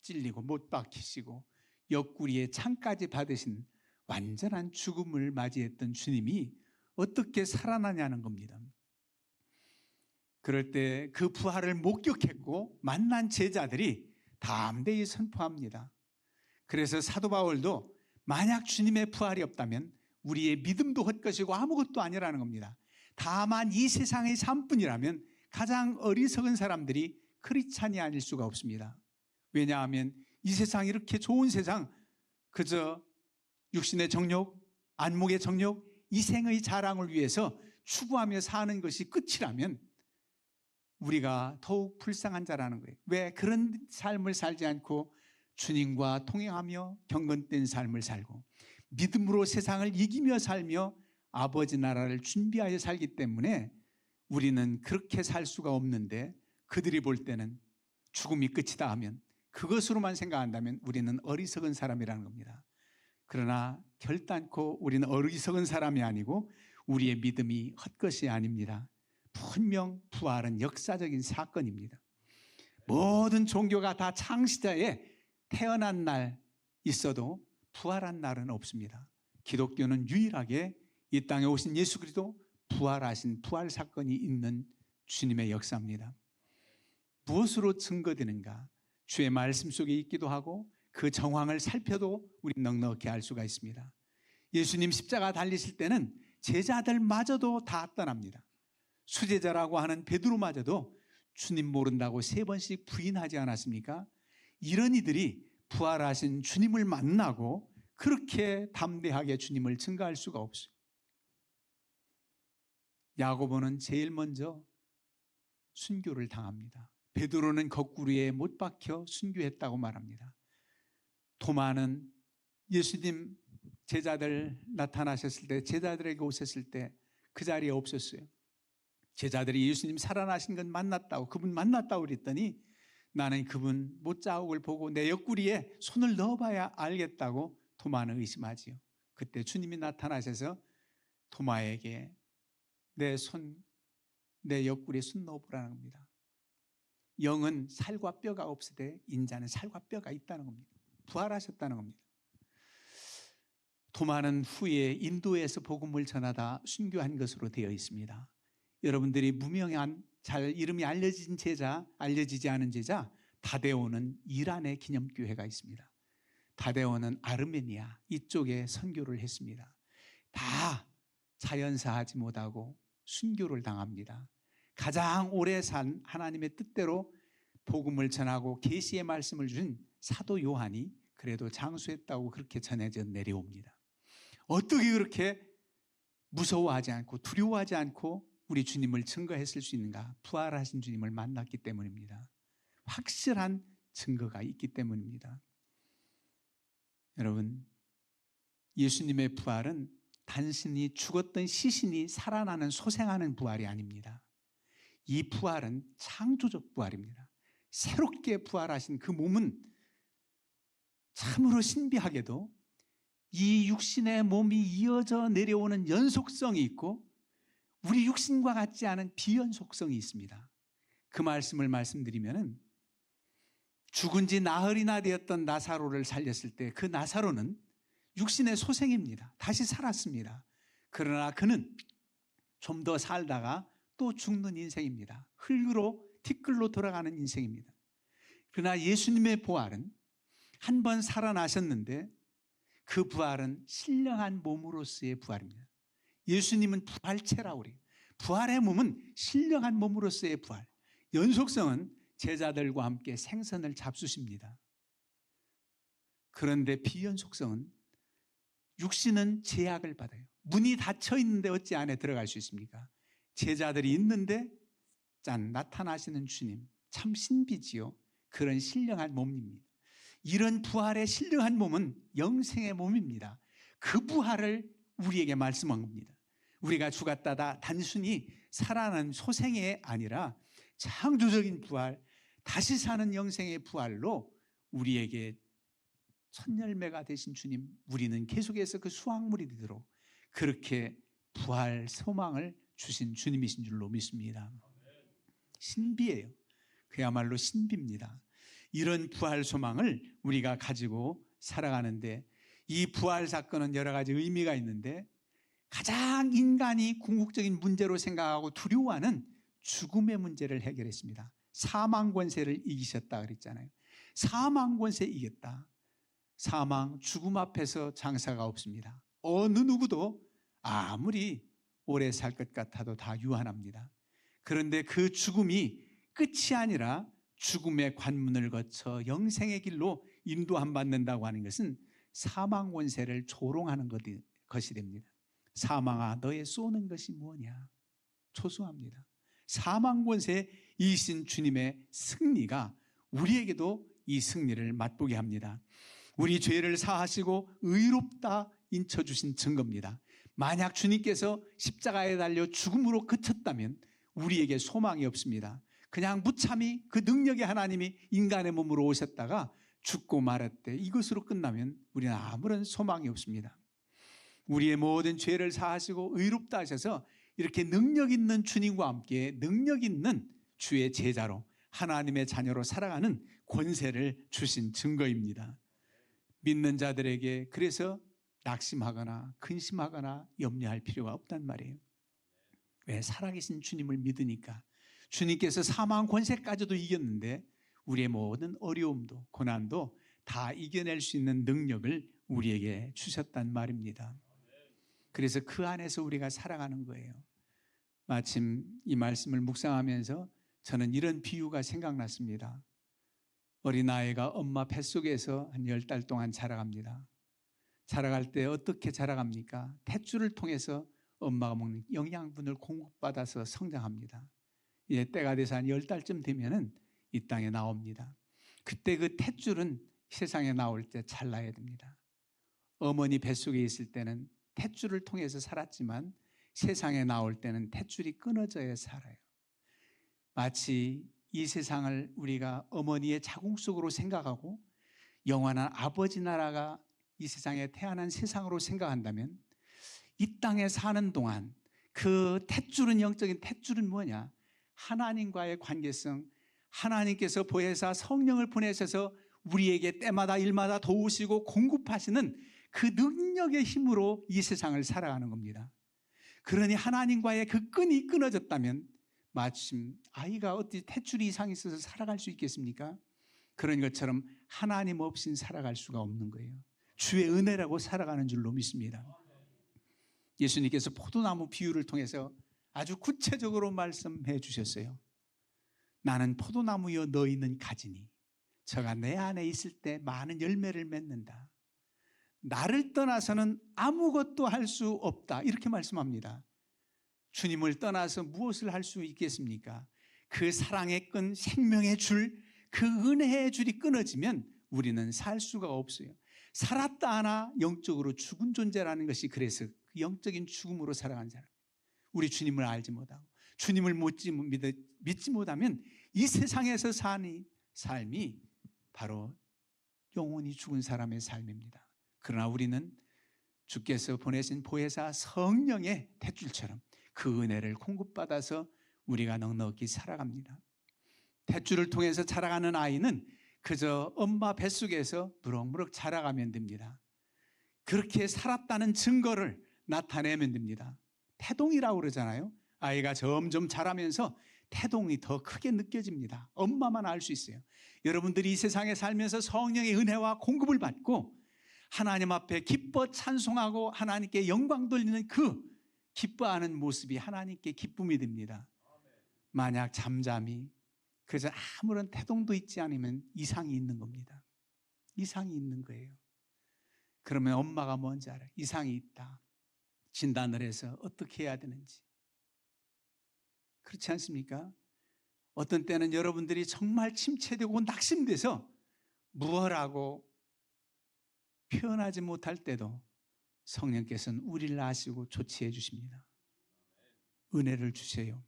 찔리고 못 박히시고 옆구리에 창까지 받으신 완전한 죽음을 맞이했던 주님이 어떻게 살아나냐는 겁니다. 그럴 때 그 부활을 목격했고 만난 제자들이 담대히 선포합니다. 그래서 사도 바울도 만약 주님의 부활이 없다면 우리의 믿음도 헛것이고 아무것도 아니라는 겁니다. 다만 이 세상의 삶뿐이라면 가장 어리석은 사람들이 크리스찬이 아닐 수가 없습니다. 왜냐하면 이 세상, 이렇게 좋은 세상, 그저 육신의 정욕, 안목의 정욕, 이생의 자랑을 위해서 추구하며 사는 것이 끝이라면 우리가 더욱 불쌍한 자라는 거예요. 왜 그런 삶을 살지 않고 주님과 통행하며 경건된 삶을 살고 믿음으로 세상을 이기며 살며 아버지 나라를 준비하여 살기 때문에 우리는 그렇게 살 수가 없는데, 그들이 볼 때는 죽음이 끝이다 하면 그것으로만 생각한다면 우리는 어리석은 사람이라는 겁니다. 그러나 결단코 우리는 어리석은 사람이 아니고 우리의 믿음이 헛것이 아닙니다. 분명 부활은 역사적인 사건입니다. 모든 종교가 다 창시자에 태어난 날 있어도 부활한 날은 없습니다. 기독교는 유일하게 이 땅에 오신 예수 그리스도 부활하신 부활 사건이 있는 주님의 역사입니다. 무엇으로 증거되는가? 주의 말씀 속에 있기도 하고 그 정황을 살펴도 우리 넉넉히 알 수가 있습니다. 예수님 십자가 달리실 때는 제자들마저도 다 떠납니다. 수제자라고 하는 베드로마저도 주님 모른다고 3번씩 부인하지 않았습니까? 이런 이들이 부활하신 주님을 만나고 그렇게 담대하게 주님을 증거할 수가 없어요. 야고보는 제일 먼저 순교를 당합니다. 베드로는 거꾸로에 못 박혀 순교했다고 말합니다. 토마는 예수님 제자들 나타나셨을 때, 제자들에게 오셨을 때 그 자리에 없었어요. 제자들이 예수님 살아나신 건 만났다고, 그분 만났다고 그랬더니 나는 그분 못자국을 보고 내 옆구리에 손을 넣어봐야 알겠다고 토마는 의심하지요. 그때 주님이 나타나셔서 토마에게 내 옆구리에 손 넣어보라는 겁니다. 영은 살과 뼈가 없으되 인자는 살과 뼈가 있다는 겁니다. 부활하셨다는 겁니다. 토마는 후에 인도에서 복음을 전하다 순교한 것으로 되어 있습니다. 여러분들이 무명한 잘 이름이 알려지지 않은 제자 다데오는 이란에 기념교회가 있습니다. 다데오는 아르메니아 이쪽에 선교를 했습니다. 다 자연사하지 못하고 순교를 당합니다. 가장 오래 산 하나님의 뜻대로 복음을 전하고 계시의 말씀을 준 사도 요한이 그래도 장수했다고 그렇게 전해져 내려옵니다. 어떻게 그렇게 무서워하지 않고 두려워하지 않고 우리 주님을 증거했을 수 있는가? 부활하신 주님을 만났기 때문입니다. 확실한 증거가 있기 때문입니다. 여러분, 예수님의 부활은 단순히 죽었던 시신이 살아나는 소생하는 부활이 아닙니다. 이 부활은 창조적 부활입니다. 새롭게 부활하신 그 몸은 참으로 신비하게도 이 육신의 몸이 이어져 내려오는 연속성이 있고 우리 육신과 같지 않은 비연속성이 있습니다. 그 말씀을 말씀드리면은 죽은 지 나흘이나 되었던 나사로를 살렸을 때 그 나사로는 육신의 소생입니다. 다시 살았습니다. 그러나 그는 좀 더 살다가 또 죽는 인생입니다. 흙으로 티끌로 돌아가는 인생입니다. 그러나 예수님의 부활은 한 번 살아나셨는데 그 부활은 신령한 몸으로서의 부활입니다. 예수님은 부활체라고 그래요. 부활의 몸은 신령한 몸으로서의 부활. 연속성은 제자들과 함께 생선을 잡수십니다. 그런데 비연속성은 육신은 제약을 받아요. 문이 닫혀 있는데 어찌 안에 들어갈 수 있습니까? 제자들이 있는데 나타나시는 주님, 참 신비지요. 그런 신령한 몸입니다. 이런 부활의 신령한 몸은 영생의 몸입니다. 그 부활을 우리에게 말씀한 겁니다. 우리가 죽었다다 단순히 살아난 소생이 아니라 창조적인 부활, 다시 사는 영생의 부활로 우리에게 첫 열매가 되신 주님, 우리는 계속해서 그 수확물이 되도록 그렇게 부활 소망을 주신 주님이신 줄로 믿습니다. 신비예요. 그야말로 신비입니다. 이런 부활 소망을 우리가 가지고 살아가는데 이 부활 사건은 여러 가지 의미가 있는데 가장 인간이 궁극적인 문제로 생각하고 두려워하는 죽음의 문제를 해결했습니다. 사망 권세를 이기셨다 그랬잖아요. 사망 권세 이겼다. 사망, 죽음 앞에서 장사가 없습니다. 어느 누구도 아무리 오래 살 것 같아도 다 유한합니다. 그런데 그 죽음이 끝이 아니라 죽음의 관문을 거쳐 영생의 길로 인도함 받는다고 하는 것은 사망 권세를 조롱하는 것이 됩니다. 사망아 너의 쏘는 것이 무엇이냐? 초수합니다. 사망 권세에 이신 주님의 승리가 우리에게도 이 승리를 맛보게 합니다. 우리 죄를 사하시고 의롭다 인쳐주신 증거입니다. 만약 주님께서 십자가에 달려 죽음으로 그쳤다면 우리에게 소망이 없습니다. 그냥 무참히 그 능력의 하나님이 인간의 몸으로 오셨다가 죽고 말았대 이것으로 끝나면 우리는 아무런 소망이 없습니다. 우리의 모든 죄를 사하시고 의롭다 하셔서 이렇게 능력 있는 주님과 함께 능력 있는 주의 제자로 하나님의 자녀로 살아가는 권세를 주신 증거입니다. 믿는 자들에게 그래서 낙심하거나 근심하거나 염려할 필요가 없단 말이에요. 왜? 살아계신 주님을 믿으니까. 주님께서 사망 권세까지도 이겼는데 우리의 모든 어려움도 고난도 다 이겨낼 수 있는 능력을 우리에게 주셨단 말입니다. 그래서 그 안에서 우리가 살아가는 거예요. 마침 이 말씀을 묵상하면서 저는 이런 비유가 생각났습니다. 어린아이가 엄마 뱃속에서 한 10달 동안 자라갑니다. 자라갈 때 어떻게 자라갑니까? 탯줄을 통해서 엄마가 먹는 영양분을 공급받아서 성장합니다. 이제 때가 돼서 한 10달쯤 되면은 이 땅에 나옵니다. 그때 그 탯줄은 세상에 나올 때 잘라야 됩니다. 어머니 뱃속에 있을 때는 탯줄을 통해서 살았지만 세상에 나올 때는 탯줄이 끊어져야 살아요. 마치 이 세상을 우리가 어머니의 자궁 속으로 생각하고 영원한 아버지 나라가 이 세상에 태어난 세상으로 생각한다면 이 땅에 사는 동안 그 탯줄은, 영적인 탯줄은 뭐냐? 하나님과의 관계성, 하나님께서 보혜사 성령을 보내셔서 우리에게 때마다 일마다 도우시고 공급하시는 그 능력의 힘으로 이 세상을 살아가는 겁니다. 그러니 하나님과의 그 끈이 끊어졌다면 마침 아이가 어떻게 탯줄이 이상 있어서 살아갈 수 있겠습니까? 그런 것처럼 하나님 없이는 살아갈 수가 없는 거예요. 주의 은혜라고 살아가는 줄로 믿습니다. 예수님께서 포도나무 비유를 통해서 아주 구체적으로 말씀해 주셨어요. 나는 포도나무여 너희는 가지니 저가 내 안에 있을 때 많은 열매를 맺는다. 나를 떠나서는 아무것도 할 수 없다. 이렇게 말씀합니다. 주님을 떠나서 무엇을 할 수 있겠습니까? 그 사랑의 끈, 생명의 줄, 그 은혜의 줄이 끊어지면 우리는 살 수가 없어요. 살았다 하나 영적으로 죽은 존재라는 것이 그래서 그 영적인 죽음으로 살아간 사람. 우리 주님을 알지 못하고 주님을 믿지 못하면 이 세상에서 사는 삶이 바로 영원히 죽은 사람의 삶입니다. 그러나 우리는 주께서 보내신 보혜사 성령의 탯줄처럼 그 은혜를 공급받아서 우리가 넉넉히 살아갑니다. 탯줄을 통해서 자라가는 아이는 그저 엄마 뱃속에서 무럭무럭 자라가면 됩니다. 그렇게 살았다는 증거를 나타내면 됩니다. 태동이라고 그러잖아요. 아이가 점점 자라면서 태동이 더 크게 느껴집니다. 엄마만 알 수 있어요. 여러분들이 이 세상에 살면서 성령의 은혜와 공급을 받고 하나님 앞에 기뻐 찬송하고 하나님께 영광 돌리는 그 기뻐하는 모습이 하나님께 기쁨이 됩니다. 만약 잠잠히 그저 아무런 태동도 있지 않으면 이상이 있는 겁니다. 이상이 있는 거예요. 그러면 엄마가 뭔지 알아요. 이상이 있다. 진단을 해서 어떻게 해야 되는지. 그렇지 않습니까? 어떤 때는 여러분들이 정말 침체되고 낙심돼서 무엇하고 표현하지 못할 때도 성령께서는 우리를 아시고 조치해 주십니다. 은혜를 주세요.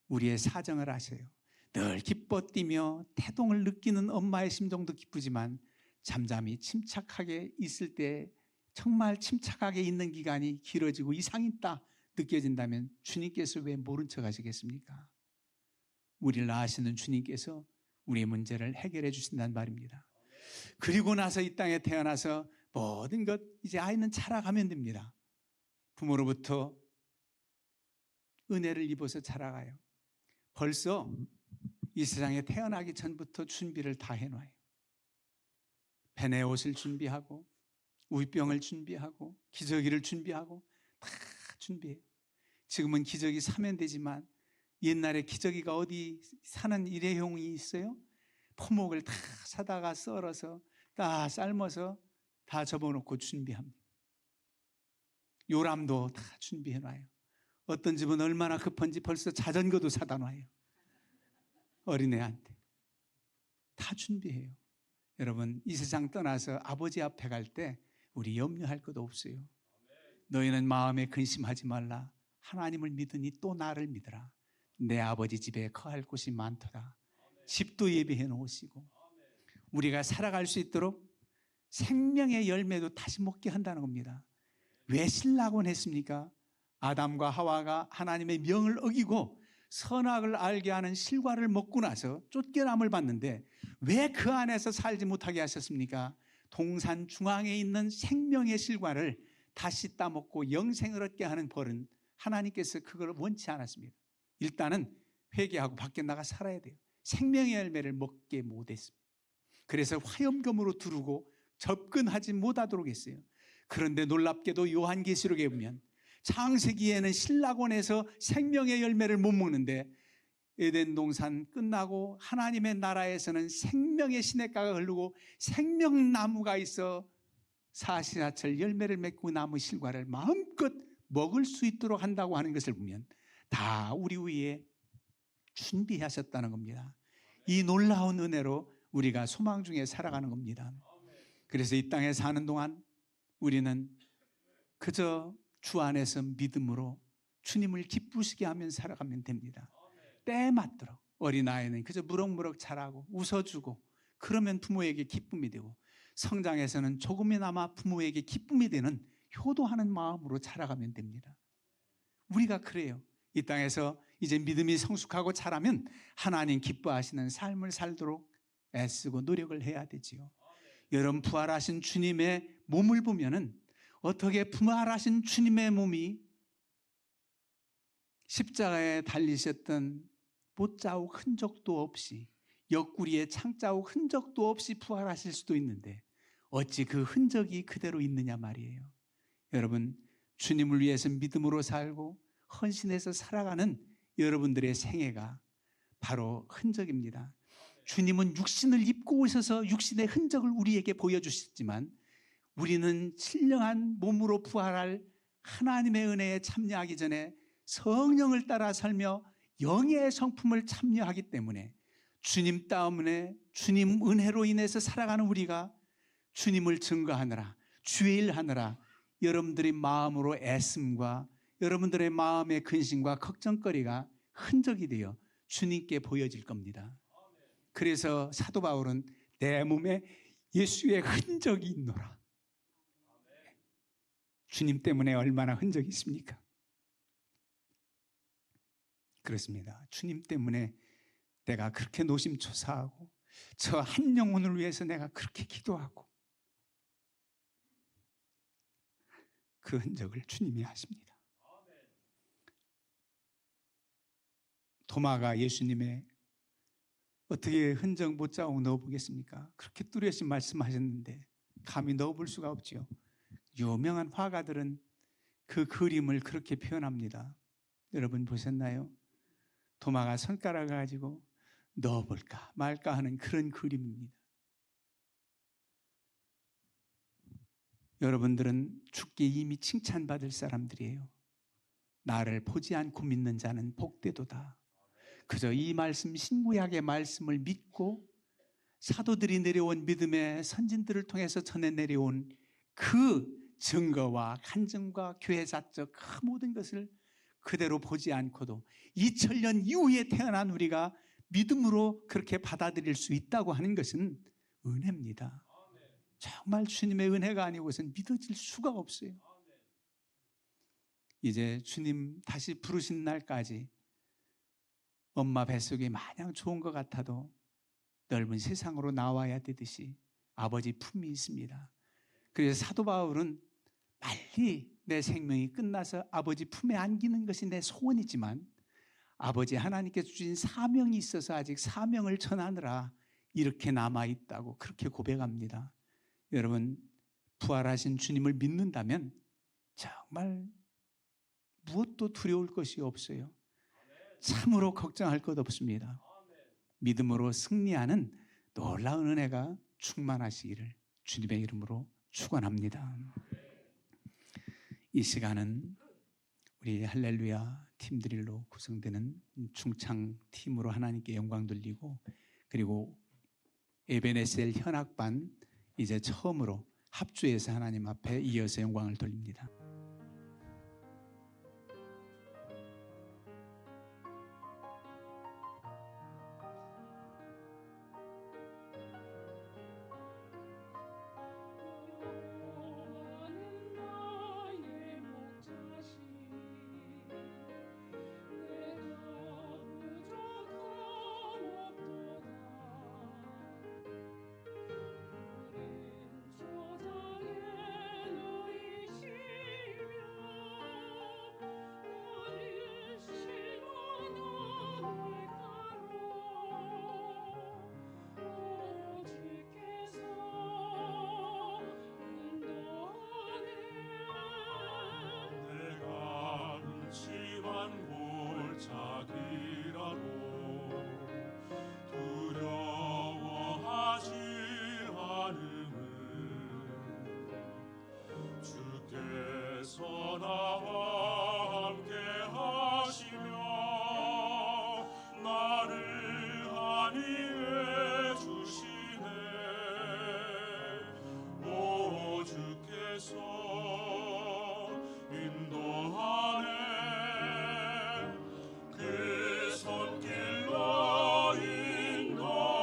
우리의 사정을 아세요. 늘 기뻐 뛰며 태동을 느끼는 엄마의 심정도 기쁘지만 잠잠히 침착하게 있을 때 정말 침착하게 있는 기간이 길어지고 이상이 있다 느껴진다면 주님께서 왜 모른 척 하시겠습니까? 우리를 아시는 주님께서 우리의 문제를 해결해 주신다는 말입니다. 그리고 나서 이 땅에 태어나서 모든 것 이제 아이는 자라가면 됩니다. 부모로부터 은혜를 입어서 자라가요. 벌써 이 세상에 태어나기 전부터 준비를 다 해놔요. 팬의 옷을 준비하고 우유병을 준비하고 기저귀를 준비하고 다 준비해요. 지금은 기저귀 사면 되지만 옛날에 기저귀가 어디 사는 일회용이 있어요? 포목을 다 사다가 썰어서 다 삶아서 다 접어놓고 준비합니다. 요람도 다 준비해놔요. 어떤 집은 얼마나 급한지 벌써 자전거도 사다 놔요. 어린애한테 다 준비해요. 여러분 이 세상 떠나서 아버지 앞에 갈 때 우리 염려할 것도 없어요. 너희는 마음에 근심하지 말라. 하나님을 믿으니 또 나를 믿으라. 내 아버지 집에 거할 곳이 많도다. 집도 예비해 놓으시고 우리가 살아갈 수 있도록 생명의 열매도 다시 먹게 한다는 겁니다. 왜 실락원 했습니까? 아담과 하와가 하나님의 명을 어기고 선악을 알게 하는 실과를 먹고 나서 쫓겨남을 받는데 왜 그 안에서 살지 못하게 하셨습니까? 동산 중앙에 있는 생명의 실과를 다시 따먹고 영생을 얻게 하는 벌은 하나님께서 그걸 원치 않았습니다. 일단은 회개하고 밖에 나가 살아야 돼요. 생명의 열매를 먹게 못했습니다. 그래서 화염검으로 두르고 접근하지 못하도록 했어요. 그런데 놀랍게도 요한계시록에 보면 창세기에는 신락원에서 생명의 열매를 못 먹는데 에덴 동산 끝나고 하나님의 나라에서는 생명의 시냇가가 흐르고 생명나무가 있어 사시사철 열매를 맺고 나무 실과를 마음껏 먹을 수 있도록 한다고 하는 것을 보면 다 우리 위에 준비하셨다는 겁니다. 이 놀라운 은혜로 우리가 소망 중에 살아가는 겁니다. 그래서 이 땅에 사는 동안 우리는 그저 주 안에서 믿음으로 주님을 기쁘시게 하면 살아가면 됩니다. 때에 맞도록 어린아이는 그저 무럭무럭 자라고 웃어주고 그러면 부모에게 기쁨이 되고 성장해서는 조금이나마 부모에게 기쁨이 되는 효도하는 마음으로 자라가면 됩니다. 우리가 그래요. 이 땅에서 이제 믿음이 성숙하고 자라면 하나님 기뻐하시는 삶을 살도록 애쓰고 노력을 해야 되지요. 여러분 부활하신 주님의 몸을 보면은 어떻게 부활하신 주님의 몸이 십자가에 달리셨던 못자국 흔적도 없이 옆구리에 창자국 흔적도 없이 부활하실 수도 있는데 어찌 그 흔적이 그대로 있느냐 말이에요. 여러분 주님을 위해서 믿음으로 살고 헌신해서 살아가는 여러분들의 생애가 바로 흔적입니다. 주님은 육신을 입고 오셔서 육신의 흔적을 우리에게 보여주셨지만 우리는 신령한 몸으로 부활할 하나님의 은혜에 참여하기 전에 성령을 따라 살며 영의 성품을 참여하기 때문에 주님 때문에 주님 은혜로 인해서 살아가는 우리가 주님을 증거하느라 주의 일 하느라 여러분들의 마음으로 애씀과 여러분들의 마음의 근심과 걱정거리가 흔적이 되어 주님께 보여질 겁니다. 그래서 사도 바울은 내 몸에 예수의 흔적이 있노라. 주님 때문에 얼마나 흔적이 있습니까? 그렇습니다. 주님 때문에 내가 그렇게 노심초사하고 저 한 영혼을 위해서 내가 그렇게 기도하고 그 흔적을 주님이 하십니다. 도마가 예수님의 어떻게 흔적 못자국 넣어보겠습니까? 그렇게 뚜렷이 말씀하셨는데 감히 넣어볼 수가 없죠. 유명한 화가들은 그 그림을 그렇게 표현합니다. 여러분 보셨나요? 도마가 손가락을 가지고 넣어볼까 말까 하는 그런 그림입니다. 여러분들은 주께 이미 칭찬받을 사람들이에요. 나를 보지 않고 믿는 자는 복되도다. 그저 이 말씀 신구약의 말씀을 믿고 사도들이 내려온 믿음의 선진들을 통해서 전해 내려온 그 증거와 간증과 교회사적 그 모든 것을 그대로 보지 않고도 2000년 이후에 태어난 우리가 믿음으로 그렇게 받아들일 수 있다고 하는 것은 은혜입니다. 정말 주님의 은혜가 아니고서는 믿어질 수가 없어요. 이제 주님 다시 부르신 날까지 엄마 뱃속이 마냥 좋은 것 같아도 넓은 세상으로 나와야 되듯이 아버지 품이 있습니다. 그래서 사도 바울은 빨리 내 생명이 끝나서 아버지 품에 안기는 것이 내 소원이지만 아버지 하나님께서 주신 사명이 있어서 아직 사명을 전하느라 이렇게 남아있다고 그렇게 고백합니다. 여러분 부활하신 주님을 믿는다면 정말 무엇도 두려울 것이 없어요. 참으로 걱정할 것 없습니다. 믿음으로 승리하는 놀라운 은혜가 충만하시기를 주님의 이름으로 축원합니다. 이 시간은 우리 할렐루야 팀들로 구성되는 중창 팀으로 하나님께 영광 돌리고 그리고 에베네셀 현악반 이제 처음으로 합주해서 하나님 앞에 이어서 영광을 돌립니다.
나와 함께 하시며 나를 안위해 주시네. 오 주께서 인도하네. 그 손길로 인도하네.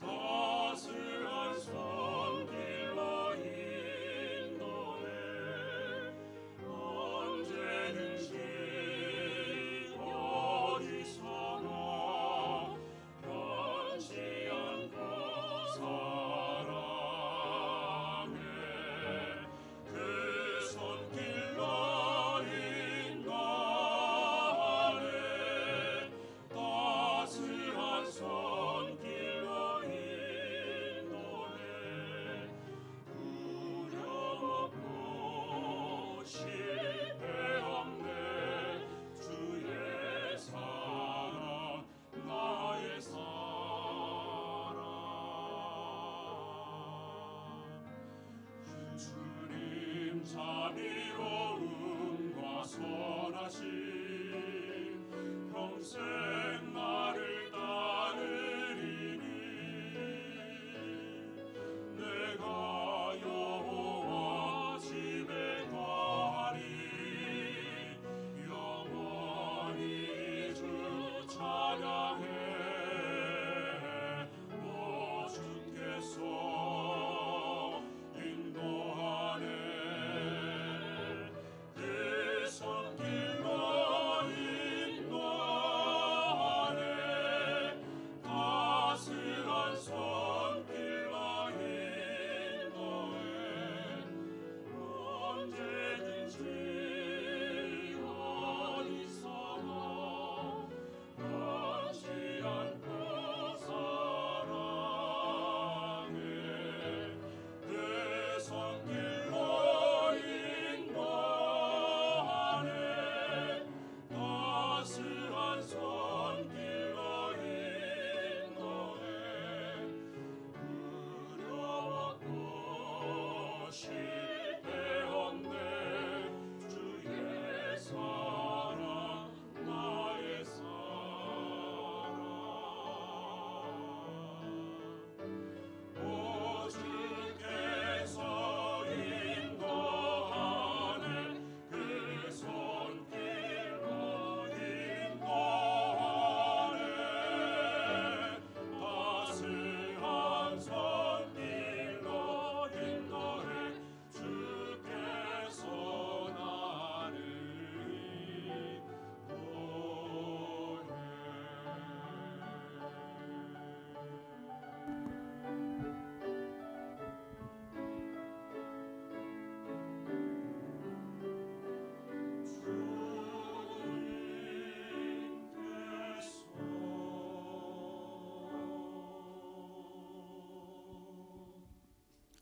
따스한 손길로 인도해. 언제든지 어디서나 변치 않고 사랑해. 그 손길로 인도하네. 따스한 손길로 인도해. 두려웠고 실패 없네. 주의 사랑 나의 사랑. 주님 자비로움과 선하심 평생 나를 따르리니 내가 여호와 집에 거하리. 영원히 주 찬양해. 오 주께서 인도하네. 그 손길로 인도하네. 따스한 손길로 인도해. 언제든지 어디서나 변치 않고 사랑해. 그 손길로 인도하네. 따스한 손길로 인도해. 두려웠고 실패 없네. 주의 사랑 나의 사랑. 오 주께서 인도하네. 그 손길로 인도하네. 따스한 손길로 인도해. 주께서 나를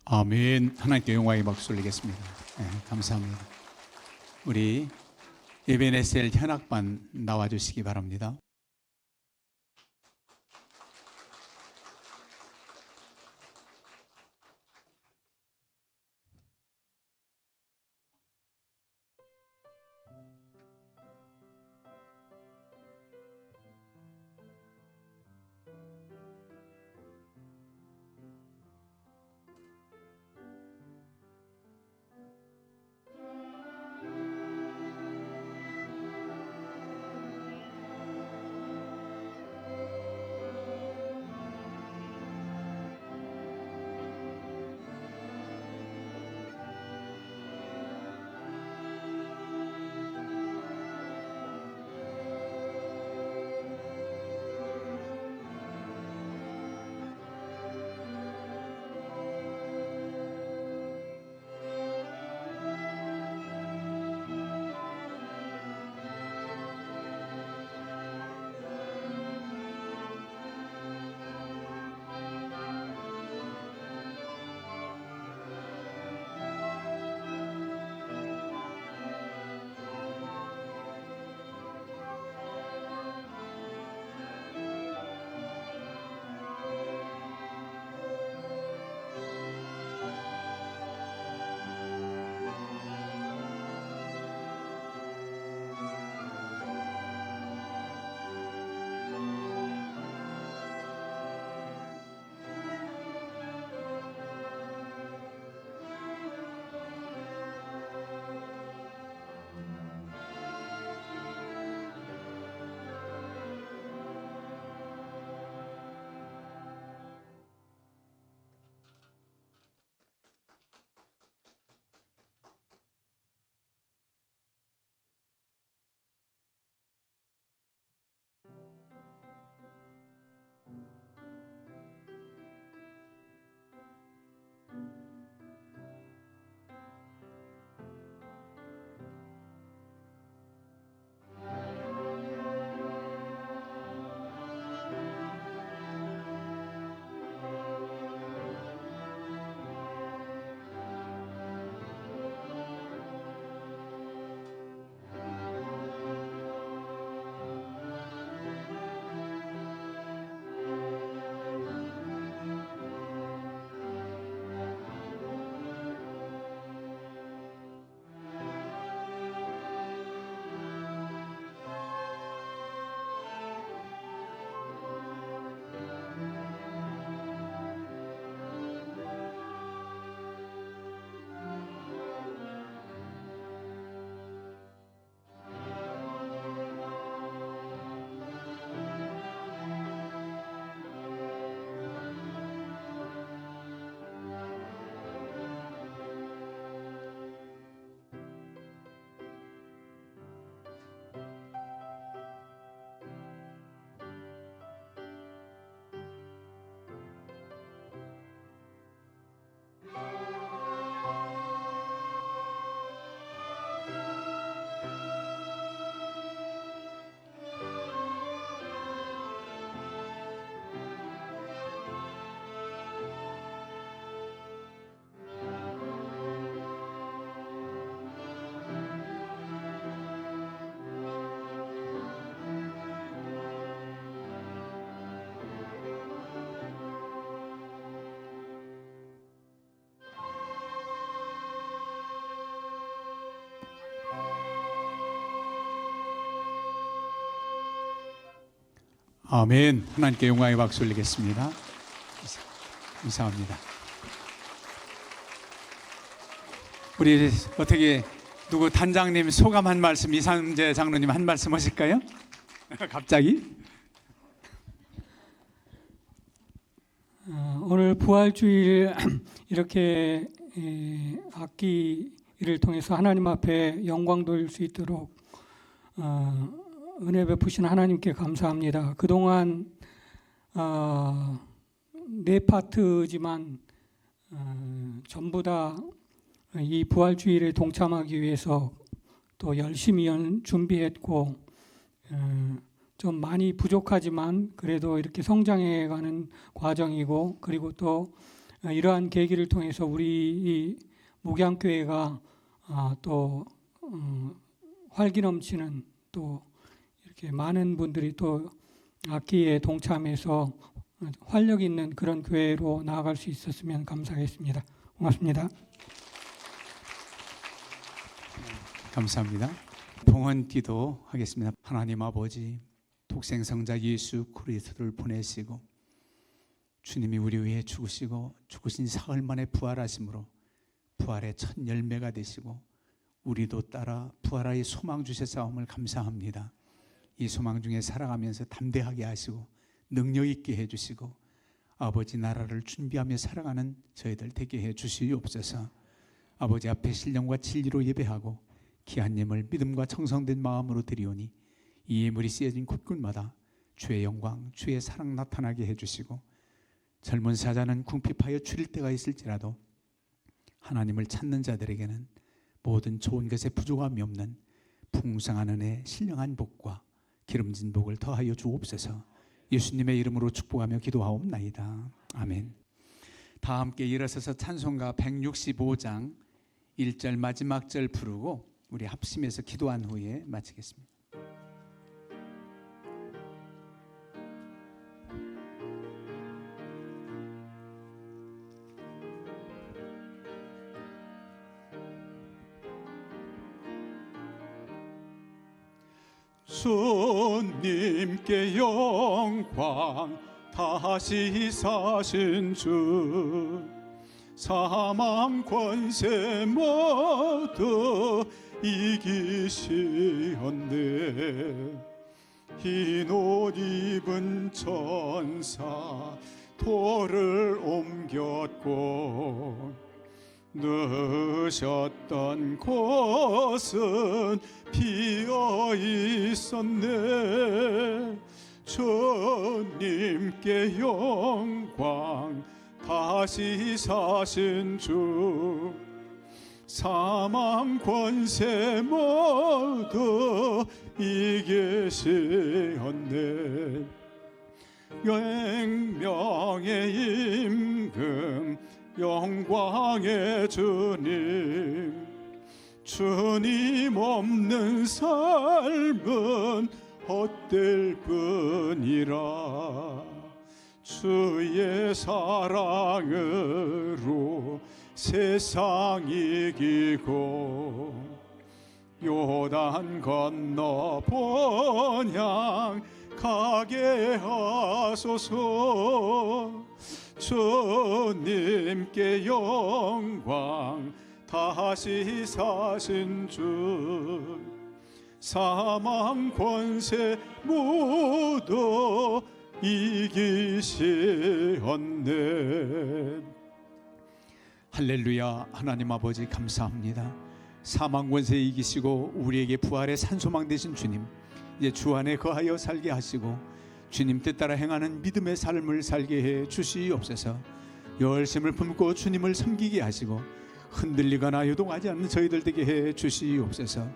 아멘. 하나님께 영광의 박수 올리겠습니다. 네, 감사합니다. 우리 에베네셀 현악반 나와주시기 바랍니다. 아멘. 하나님께 영광의 박수 올리겠습니다. 감사합니다. 우리 어떻게 누구 단장님 소감 한 말씀, 이상재 장로님 한 말씀 하실까요? 갑자기?
오늘 부활주일 이렇게 악기를 통해서 하나님 앞에 영광 돌릴 수 있도록 은혜 베푸신 하나님께 감사합니다. 그동안 네 파트지만 전부 다 이 부활주일에 동참하기 위해서 또 열심히 준비했고 좀 많이 부족하지만 그래도 이렇게 성장해가는 과정이고, 그리고 또 이러한 계기를 통해서 우리 이 목양교회가 또 활기 넘치는, 또 이렇게 많은 분들이 또 악기에 동참해서 활력 있는 그런 교회로 나아갈 수 있었으면 감사하겠습니다. 고맙습니다.
감사합니다. 봉헌 기도하겠습니다. 하나님 아버지, 독생성자 예수 그리스도를 보내시고 주님이 우리 위해 죽으시고 죽으신 사흘 만에 부활하심으로 부활의 첫 열매가 되시고 우리도 따라 부활의 소망 주셔서옴을 감사합니다. 이 소망 중에 살아가면서 담대하게 하시고 능력 있게 해주시고 아버지 나라를 준비하며 살아가는 저희들 되게 해주시옵소서. 아버지 앞에 신령과 진리로 예배하고 귀한 예물 믿음과 청성된 마음으로 드리오니 이 예물이 쓰여진 곳곳마다 주의 영광, 주의 사랑 나타나게 해주시고 젊은 사자는 궁핍하여 줄일 때가 있을지라도 하나님을 찾는 자들에게는 모든 좋은 것에 부족함이 없는 풍성한 은혜, 신령한 복과 기름진 복을 더하여 주옵소서. 예수님의 이름으로 축복하며 기도하옵나이다. 아멘. 다 함께 일어서서 찬송가 165장 1절 마지막 절 부르고 우리 합심해서 기도한 후에 마치겠습니다. 주님께 영광, 다시 사신 주, 사망 권세 모두 이기시었네. 흰 옷 입은 천사 돌을 옮겼고 넣으셨던 곳은 비어 있었네. 주님께 영광, 다시 사신 주, 사망 권세 모두 이기시었네. 영명의 임금, 영광의 주님, 주님 없는 삶은 헛될 뿐이라. 주의 사랑으로 세상 이기고 요단 건너 본향 가게 하소서. 주님께 영광, 다시 사신 주, 사망 권세 모두 이기시었네. 할렐루야. 하나님 아버지 감사합니다. 사망 권세 이기시고 우리에게 부활의 산소망 되신 주님, 이제 주 안에 거하여 살게 하시고 주님 뜻 따라 행하는 믿음의 삶을 살게 해 주시옵소서. 열심을 품고 주님을 섬기게 하시고 흔들리거나 요동하지 않는 저희들 되게 해 주시옵소서.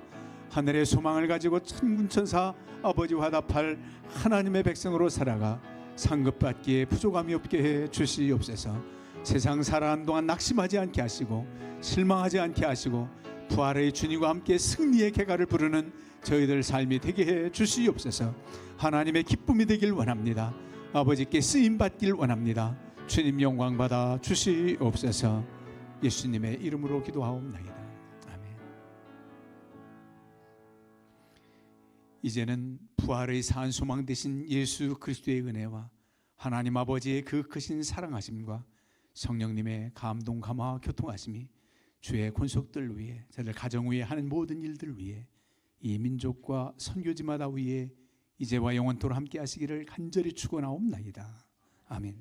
하늘의 소망을 가지고 천군천사 아버지 화답할 하나님의 백성으로 살아가 상급받기에 부족함이 없게 해 주시옵소서. 세상 살아가는 동안 낙심하지 않게 하시고 실망하지 않게 하시고 부활의 주님과 함께 승리의 개가를 부르는 저희들 삶이 되게 해 주시옵소서. 하나님의 기쁨이 되길 원합니다. 아버지께 쓰임받길 원합니다. 주님 영광 받아 주시옵소서. 예수님의 이름으로 기도하옵나이다. 아멘. 이제는 부활의 산 소망 되신 예수 그리스도의 은혜와 하나님 아버지의 그 크신 사랑하심과 성령님의 감동 감화 교통하심이 주의 권속들 위에, 저들 가정 위에 하는 모든 일들 위에, 이 민족과 선교지마다 위에 이제와 영원토록 함께 하시기를 간절히 축원하옵나이다. 아멘.